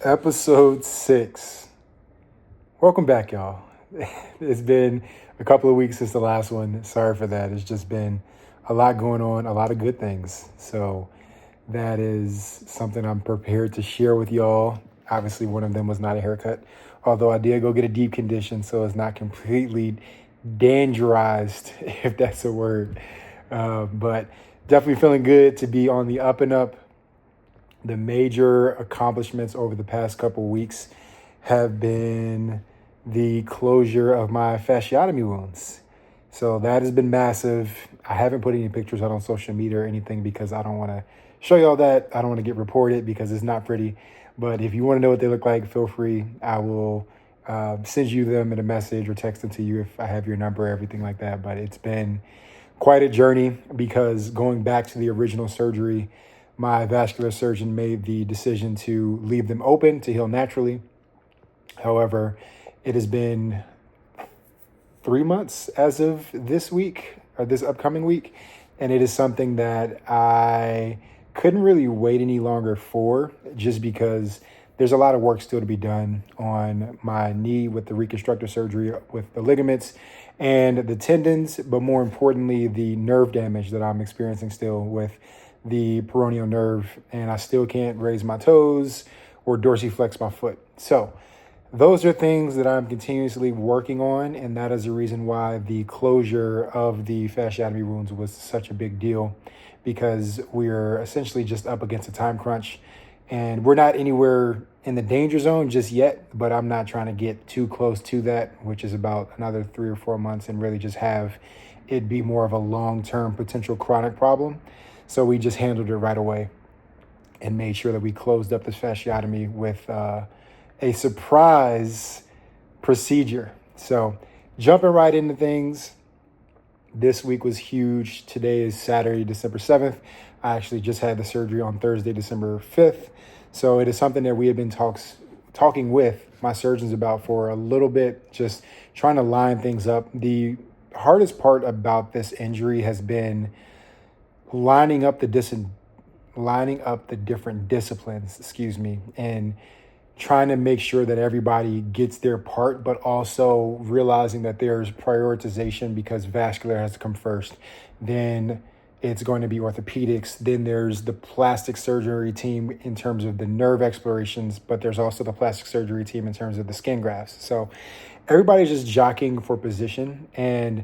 Episode 6. Welcome back, y'all. It's been a couple of weeks since the last one. Sorry for that. It's just been a lot going on, a lot of good things. So that is something I'm prepared to share with y'all. Obviously, one of them was not a haircut, although I did go get a deep condition, so it's not completely dangerized, if that's a word. But definitely feeling good to be on the up and up. The major accomplishments over the past couple weeks have been the closure of my fasciotomy wounds. So that has been massive. I haven't put any pictures out on social media or anything because I don't want to show you all that. I don't want to get reported because it's not pretty. But if you want to know what they look like, feel free. I will send you them in a message or text them to you if I have your number, everything like that. But it's been quite a journey because going back to the original surgery, my vascular surgeon made the decision to leave them open to heal naturally. However, it has been 3 months as of this week or this upcoming week, and it is something that I couldn't really wait any longer for, just because there's a lot of work still to be done on my knee with the reconstructive surgery with the ligaments and the tendons, but more importantly, the nerve damage that I'm experiencing still with the peroneal nerve, and I still can't raise my toes or dorsiflex my foot. So those are things that I'm continuously working on, and that is the reason why the closure of the fasciotomy wounds was such a big deal, because we're essentially just up against a time crunch, and we're not anywhere in the danger zone just yet, but I'm not trying to get too close to that, which is about another 3 or 4 months, and really just have it be more of a long-term potential chronic problem. So we just handled it right away and made sure that we closed up this fasciotomy with a surprise procedure. So jumping right into things, this week was huge. Today is Saturday, December 7th. I actually just had the surgery on Thursday, December 5th. So it is something that we have been talking with my surgeons about for a little bit, just trying to line things up. The hardest part about this injury has been lining up the different disciplines, and trying to make sure that everybody gets their part, but also realizing that there's prioritization because vascular has to come first. Then it's going to be orthopedics. Then there's the plastic surgery team in terms of the nerve explorations, but there's also the plastic surgery team in terms of the skin grafts. So everybody's just jockeying for position, and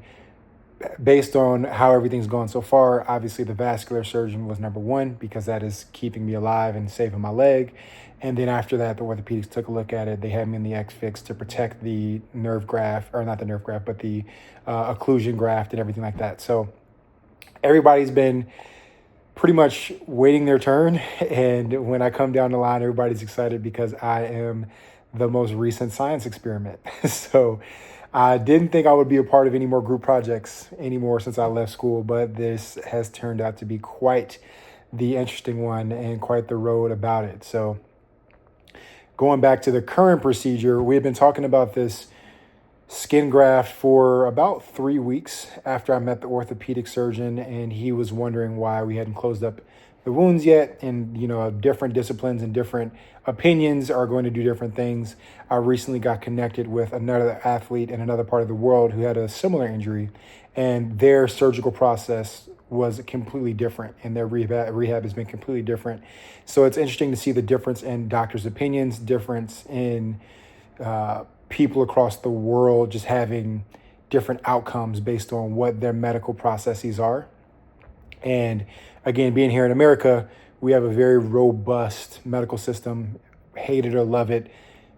based on how everything's gone so far, obviously the vascular surgeon was number one because that is keeping me alive and saving my leg. And then after that, the orthopedics took a look at it. They had me in the X-Fix to protect the nerve graft, or not the nerve graft, but the occlusion graft and everything like that. So everybody's been pretty much waiting their turn. And when I come down the line, everybody's excited because I am the most recent science experiment. So I didn't think I would be a part of any more group projects anymore since I left school, but this has turned out to be quite the interesting one and quite the road about it. So going back to the current procedure, we've been talking about this skin graft for about 3 weeks after I met the orthopedic surgeon, and he was wondering why we hadn't closed up the wounds yet. And, different disciplines and different opinions are going to do different things. I recently got connected with another athlete in another part of the world who had a similar injury, and their surgical process was completely different, and their rehab has been completely different. So it's interesting to see the difference in doctors' opinions, difference in people across the world just having different outcomes based on what their medical processes are. And again, being here in America, we have a very robust medical system. Hate it or love it,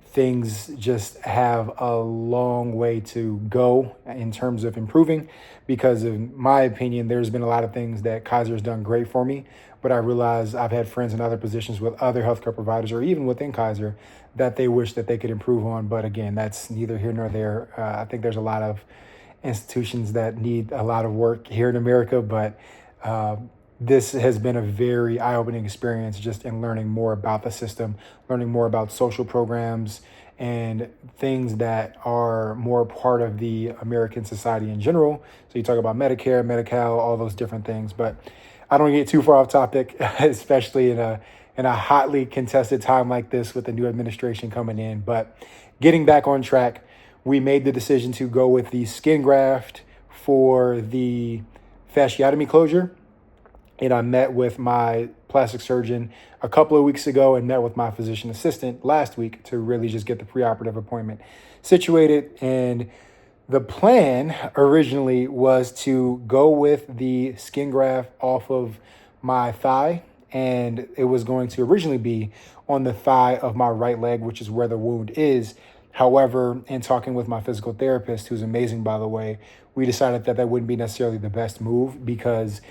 things just have a long way to go in terms of improving, because in my opinion, there's been a lot of things that Kaiser's done great for me, but I realize I've had friends in other positions with other healthcare providers or even within Kaiser that they wish that they could improve on. But again, that's neither here nor there. I think there's a lot of institutions that need a lot of work here in America, but this has been a very eye-opening experience just in learning more about the system, learning more about social programs and things that are more part of the American society in general. So you talk about Medicare, Medi-Cal, all those different things, but I don't get too far off topic, especially in a in a hotly contested time like this with the new administration coming in. But getting back on track, we made the decision to go with the skin graft for the fasciotomy closure. And I met with my plastic surgeon a couple of weeks ago and met with my physician assistant last week to really just get the preoperative appointment situated. And the plan originally was to go with the skin graft off of my thigh, and it was going to originally be on the thigh of my right leg, which is where the wound is. However, in talking with my physical therapist, who's amazing, by the way, we decided that that wouldn't be necessarily the best move because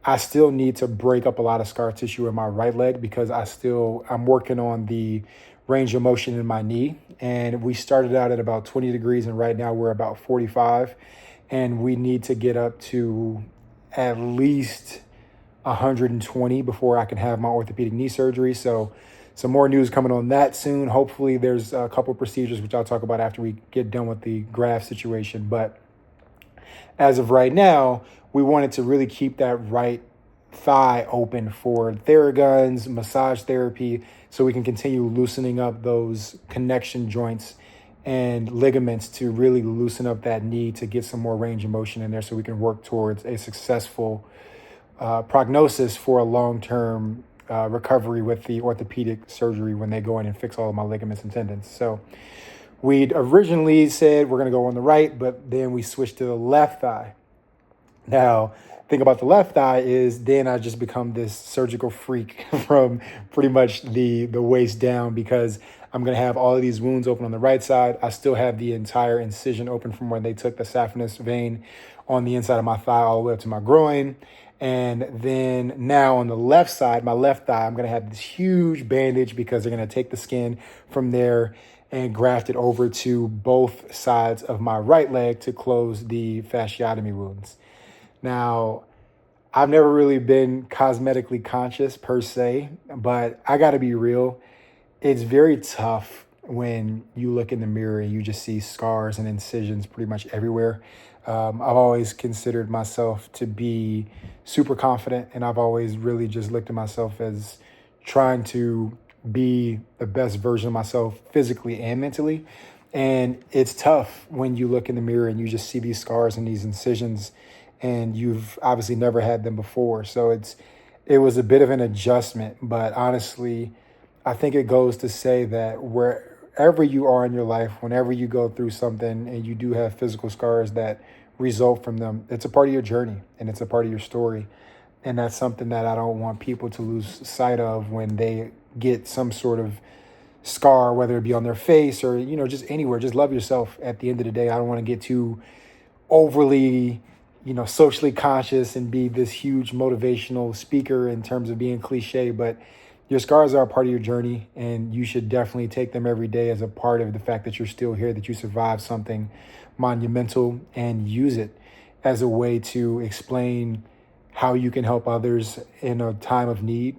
I still need to break up a lot of scar tissue in my right leg because I'm working on the range of motion in my knee. And we started out at about 20 degrees and right now we're about 45. And we need to get up to at least 120 before I can have my orthopedic knee surgery. So some more news coming on that soon. Hopefully there's a couple procedures, which I'll talk about after we get done with the graft situation. But as of right now, we wanted to really keep that right thigh open for Theraguns, massage therapy, so we can continue loosening up those connection joints and ligaments to really loosen up that knee to get some more range of motion in there so we can work towards a successful prognosis for a long-term recovery with the orthopedic surgery when they go in and fix all of my ligaments and tendons. So we'd originally said we're going to go on the right, but then we switched to the left thigh. Now, thing about the left thigh is then I just become this surgical freak from pretty much the waist down because I'm going to have all of these wounds open on the right side. I still have the entire incision open from where they took the saphenous vein on the inside of my thigh all the way up to my groin. And then now on the left side, my left thigh, I'm going to have this huge bandage because they're going to take the skin from there and graft it over to both sides of my right leg to close the fasciotomy wounds. Now, I've never really been cosmetically conscious per se, but I got to be real. It's very tough when you look in the mirror and you just see scars and incisions pretty much everywhere. I've always considered myself to be super confident, and I've always really just looked at myself as trying to be the best version of myself physically and mentally. And it's tough when you look in the mirror and you just see these scars and these incisions and you've obviously never had them before. So it was a bit of an adjustment, but honestly, I think it goes to say that wherever you are in your life, whenever you go through something and you do have physical scars that result from them, it's a part of your journey and it's a part of your story. And that's something that I don't want people to lose sight of when they get some sort of scar, whether it be on their face or, just anywhere. Just love yourself at the end of the day. I don't want to get too overly socially conscious and be this huge motivational speaker in terms of being cliche, but your scars are a part of your journey and you should definitely take them every day as a part of the fact that you're still here, that you survived something monumental, and use it as a way to explain how you can help others in a time of need.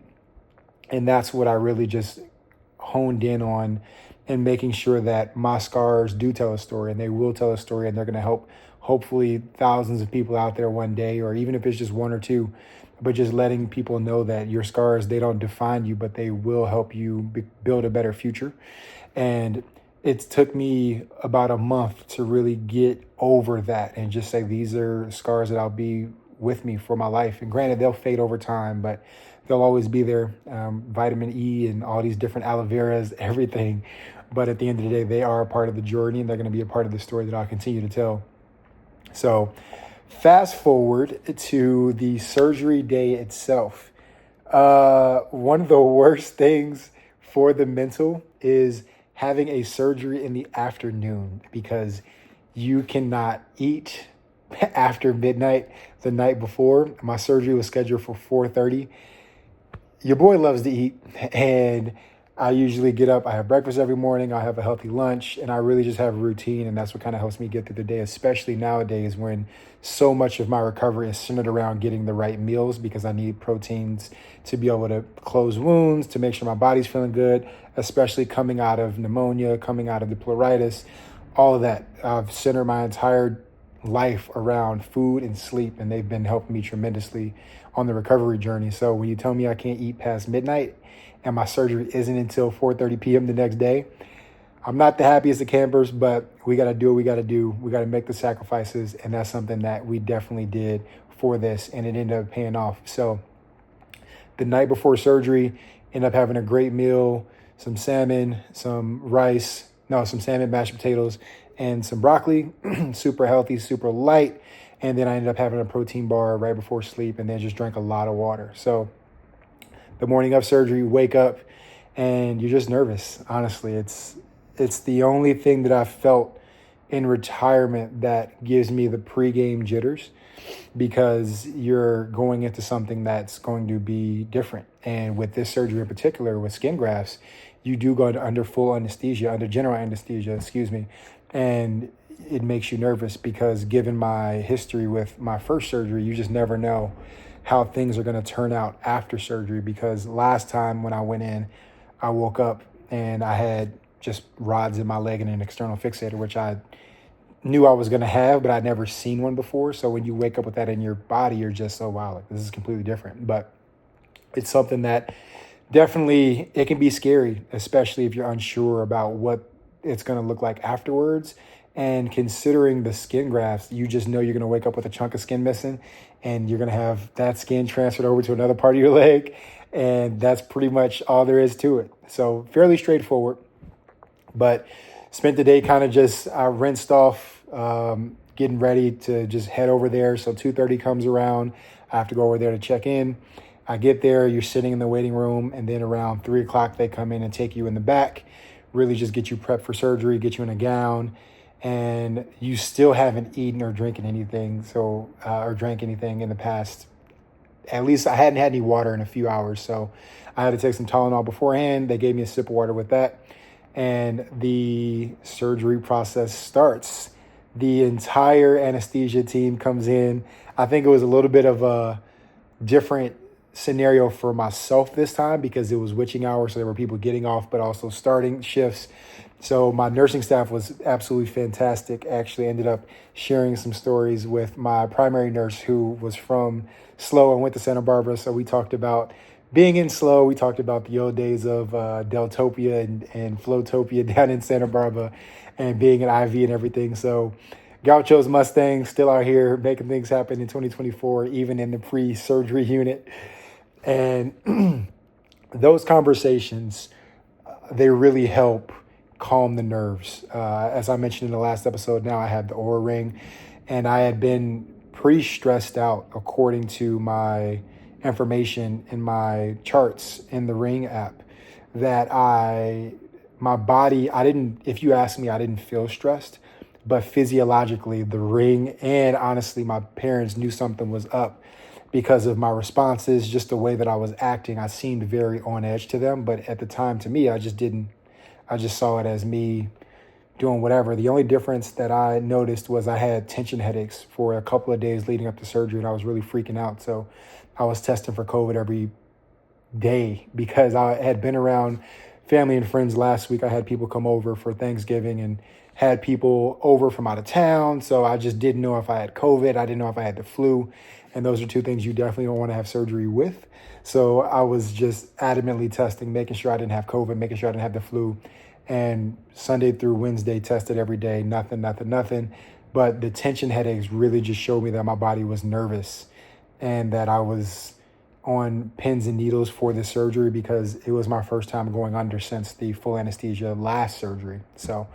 And that's what I really just honed in on, and making sure that my scars do tell a story, and they will tell a story, and they're going to help hopefully thousands of people out there one day, or even if it's just one or two, but just letting people know that your scars, they don't define you, but they will help you build a better future. And it took me about a month to really get over that and just say, these are scars that I'll be with me for my life. And granted, they'll fade over time, but they'll always be there. Vitamin E and all these different aloe veras, everything. But at the end of the day, they are a part of the journey, and they're going to be a part of the story that I'll continue to tell. So fast forward to the surgery day itself. One of the worst things for the mental is having a surgery in the afternoon, because you cannot eat after midnight the night before. My surgery was scheduled for 4:30. Your boy loves to eat, and I usually get up, I have breakfast every morning, I have a healthy lunch, and I really just have a routine, and that's what kind of helps me get through the day, especially nowadays when so much of my recovery is centered around getting the right meals, because I need proteins to be able to close wounds, to make sure my body's feeling good, especially coming out of pneumonia, coming out of the pleuritis, all of that. I've centered my entire life around food and sleep, and they've been helping me tremendously on the recovery journey. So when you tell me I can't eat past midnight and my surgery isn't until 4:30 p.m. the next day. I'm not the happiest of campers, but we got to do what we got to do. We got to make the sacrifices, and that's something that we definitely did for this, and it ended up paying off. So the night before surgery, ended up having a great meal, some salmon, some salmon, mashed potatoes, and some broccoli. Super healthy, super light. And then I ended up having a protein bar right before sleep, and then just drank a lot of water. So the morning of surgery, wake up, and you're just nervous. Honestly, it's the only thing that I felt in retirement that gives me the pregame jitters, because you're going into something that's going to be different. And with this surgery in particular, with skin grafts, you do go under full anesthesia, under general anesthesia, and it makes you nervous because given my history with my first surgery, you just never know how things are going to turn out after surgery. Because last time when I went in, I woke up and I had just rods in my leg and an external fixator, which I knew I was going to have, but I'd never seen one before. So when you wake up with that in your body, you're just, oh, wow, like, this is completely different. But it's something that definitely, it can be scary, especially if you're unsure about what it's going to look like afterwards. And considering the skin grafts, you just know you're going to wake up with a chunk of skin missing, and you're going to have that skin transferred over to another part of your leg. And that's pretty much all there is to it. So fairly straightforward. But spent the day kind of just rinsed off, getting ready to just head over there. So 2:30 comes around. I have to go over there to check in. I get there, you're sitting in the waiting room, and then around 3 o'clock, they come in and take you in the back, really just get you prepped for surgery, get you in a gown, and you still haven't eaten or drinking anything. Or drank anything in the past. At least I hadn't had any water in a few hours. So I had to take some Tylenol beforehand. They gave me a sip of water with that. And the surgery process starts. The entire anesthesia team comes in. I think it was a little bit of a different scenario for myself this time because it was witching hours. So there were people getting off, but also starting shifts. So my nursing staff was absolutely fantastic. Actually ended up sharing some stories with my primary nurse who was from SLO and went to Santa Barbara. So we talked about being in SLO. We talked about the old days of Deltopia and Flowtopia down in Santa Barbara and being an IV and everything. So Gaucho's Mustang still out here making things happen in 2024, even in the pre-surgery unit. And those conversations, they really help calm the nerves. As I mentioned in the last episode, now I had the Oura Ring, and I had been pretty stressed out according to my information in my charts in the Ring app, that my body, if you ask me, I didn't feel stressed, but physiologically the Ring, and honestly my parents knew something was up because of my responses, just the way that I was acting. I seemed very on edge to them, but at the time, to me, I just saw it as me doing whatever. The only difference that I noticed was I had tension headaches for a couple of days leading up to surgery, and I was really freaking out. So I was testing for COVID every day because I had been around family and friends last week. I had people come over for Thanksgiving and had people over from out of town. So I just didn't know if I had COVID. I didn't know if I had the flu. And those are two things you definitely don't want to have surgery with. So I was just adamantly testing, making sure I didn't have COVID, making sure I didn't have the flu. And Sunday through Wednesday, tested every day, nothing. But the tension headaches really just showed me that my body was nervous and that I was on pins and needles for this surgery because it was my first time going under since the full anesthesia last surgery. So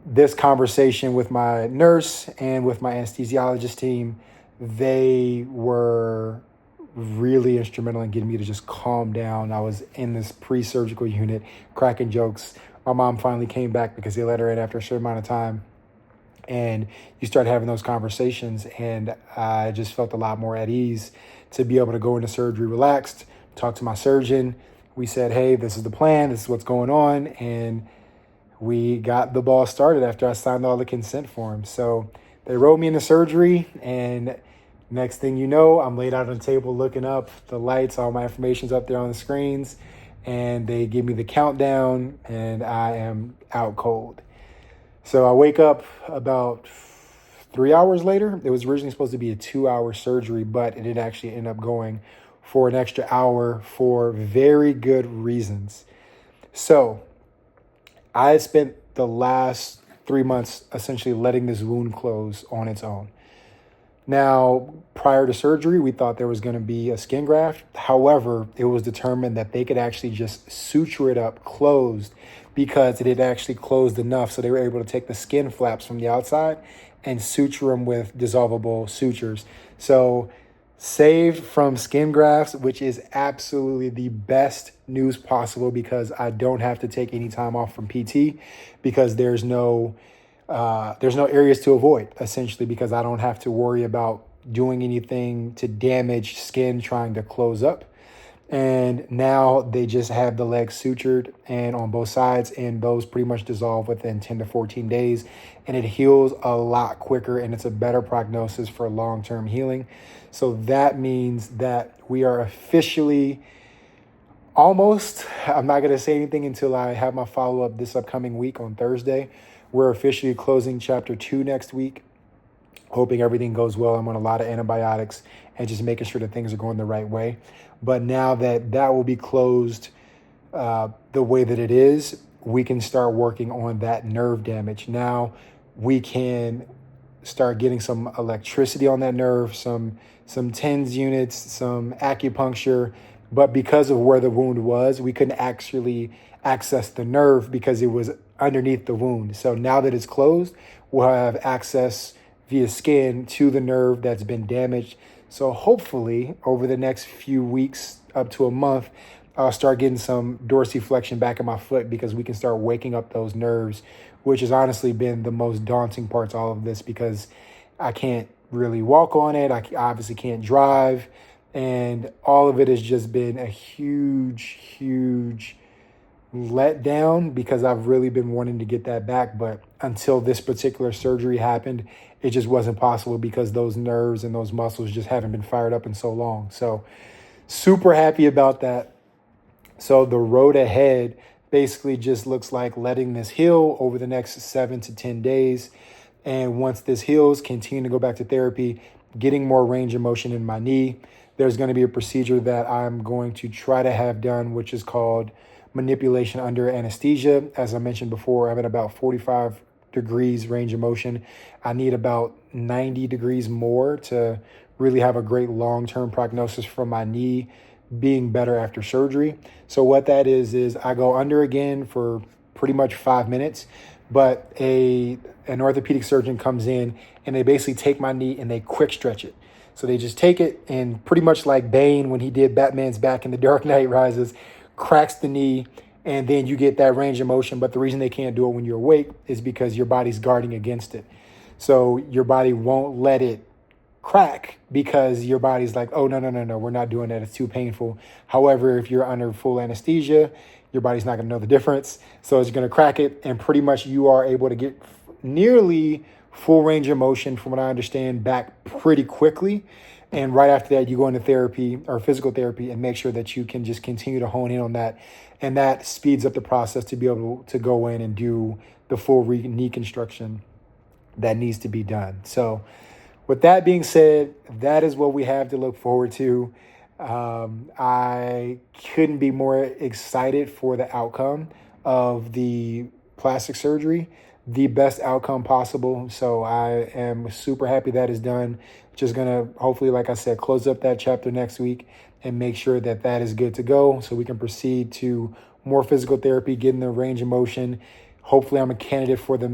this conversation with my nurse and with my anesthesiologist team, they were really instrumental in getting me to just calm down. I was in this pre-surgical unit cracking jokes. My mom finally came back because they let her in after a certain amount of time. And you start having those conversations, and I just felt a lot more at ease to be able to go into surgery relaxed, talk to my surgeon. We said, hey, this is the plan. This is what's going on. And we got the ball started after I signed all the consent forms. So they wrote me into surgery, and next thing you know, I'm laid out on the table looking up, the lights, all my information's up there on the screens, and they give me the countdown, and I am out cold. So I wake up about 3 hours later. It was originally supposed to be a 2-hour surgery, but it did actually end up going for an extra hour for very good reasons. So I spent the last 3 months essentially letting this wound close on its own. Now, prior to surgery, we thought there was going to be a skin graft. However, it was determined that they could actually just suture it up closed because it had actually closed enough. So they were able to take the skin flaps from the outside and suture them with dissolvable sutures. So saved from skin grafts, which is absolutely the best news possible because I don't have to take any time off from PT because there's no areas to avoid, essentially, because I don't have to worry about doing anything to damage skin trying to close up. And now they just have the legs sutured and on both sides, and those pretty much dissolve within 10 to 14 days. And it heals a lot quicker, and it's a better prognosis for long-term healing. So that means that we are officially almost, I'm not going to say anything until I have my follow-up this upcoming week on Thursday. We're officially closing chapter 2 next week, hoping everything goes well. I'm on a lot of antibiotics and just making sure that things are going the right way. But now that will be closed the way that it is, we can start working on that nerve damage. Now we can start getting some electricity on that nerve, some TENS units, some acupuncture. But because of where the wound was, we couldn't actually access the nerve because it was underneath the wound. So now that it's closed, we'll have access via skin to the nerve that's been damaged. So hopefully over the next few weeks, up to a month, I'll start getting some dorsiflexion back in my foot because we can start waking up those nerves, which has honestly been the most daunting part to all of this because I can't really walk on it. I obviously can't drive. And all of it has just been a huge let down because I've really been wanting to get that back. But until this particular surgery happened, it just wasn't possible because those nerves and those muscles just haven't been fired up in so long. So super happy about that. So the road ahead basically just looks like letting this heal over the next 7 to 10 days. And once this heals, continue to go back to therapy, getting more range of motion in my knee. There's going to be a procedure that I'm going to try to have done, which is called manipulation under anesthesia. As I mentioned before, I'm at about 45 degrees range of motion. I need about 90 degrees more to really have a great long-term prognosis from my knee being better after surgery. So what that is I go under again for pretty much 5 minutes, but an orthopedic surgeon comes in and they basically take my knee and they quick stretch it. So they just take it and pretty much like Bane when he did Batman's back in The Dark Knight Rises, cracks the knee, and then you get that range of motion. But the reason they can't do it when you're awake is because your body's guarding against it. So your body won't let it crack because your body's like, oh, no, we're not doing that. It's too painful. However, if you're under full anesthesia, your body's not going to know the difference. So it's going to crack it, and pretty much you are able to get nearly full range of motion, from what I understand, back pretty quickly. And right after that, you go into therapy or physical therapy and make sure that you can just continue to hone in on that. And that speeds up the process to be able to go in and do the full knee construction that needs to be done. So with that being said, that is what we have to look forward to. I couldn't be more excited for the outcome of the plastic surgery, the best outcome possible. So I am super happy that is done. Just going to hopefully, like I said, close up that chapter next week and make sure that that is good to go so we can proceed to more physical therapy, getting the range of motion. Hopefully I'm a candidate for the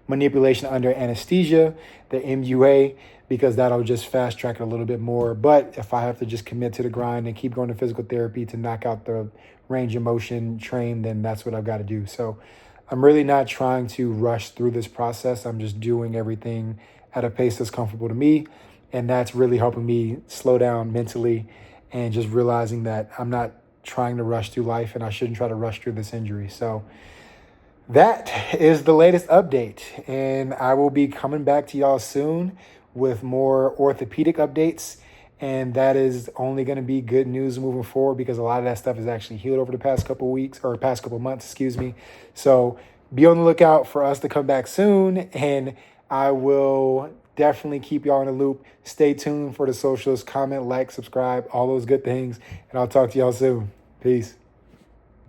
manipulation under anesthesia, the MUA, because that'll just fast track it a little bit more. But if I have to just commit to the grind and keep going to physical therapy to knock out the range of motion train, then that's what I've got to do. So I'm really not trying to rush through this process. I'm just doing everything at a pace that's comfortable to me. And that's really helping me slow down mentally and just realizing that I'm not trying to rush through life and I shouldn't try to rush through this injury. So that is the latest update, and I will be coming back to y'all soon with more orthopedic updates, and that is only going to be good news moving forward because a lot of that stuff is actually healed over the past couple months, So be on the lookout for us to come back soon, and I will definitely keep y'all in the loop. Stay tuned for the socials. Comment, like, subscribe, all those good things. And I'll talk to y'all soon. Peace.